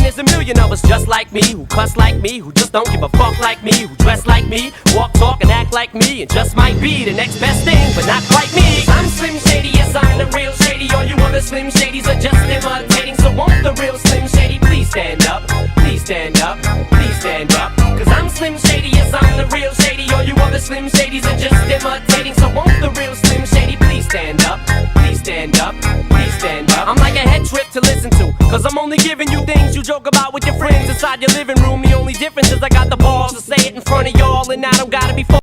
there's a million of us just like me, who cuss like me, who just don't give a fuck like me, who dress like me, walk, talk, and act like me, and just might be the next best thing, but not quite me. I'm Slim Shady, yes, I'm the real Shady. All you other Slim Shadys are just imitating. So won't the real Slim Shady please stand up? Please stand up, please stand up. Cause I'm Slim Shady, yes, I'm the real Shady. All you other Slim Shadys are just imitating. So won't the real Slim Shady please stand up? Please stand up, please stand up. I'm like a head trip to listen to, cause I'm only giving you things you joke about with your friends inside your living room. The only difference is I got the balls to say it in front of y'all, and I don't gotta be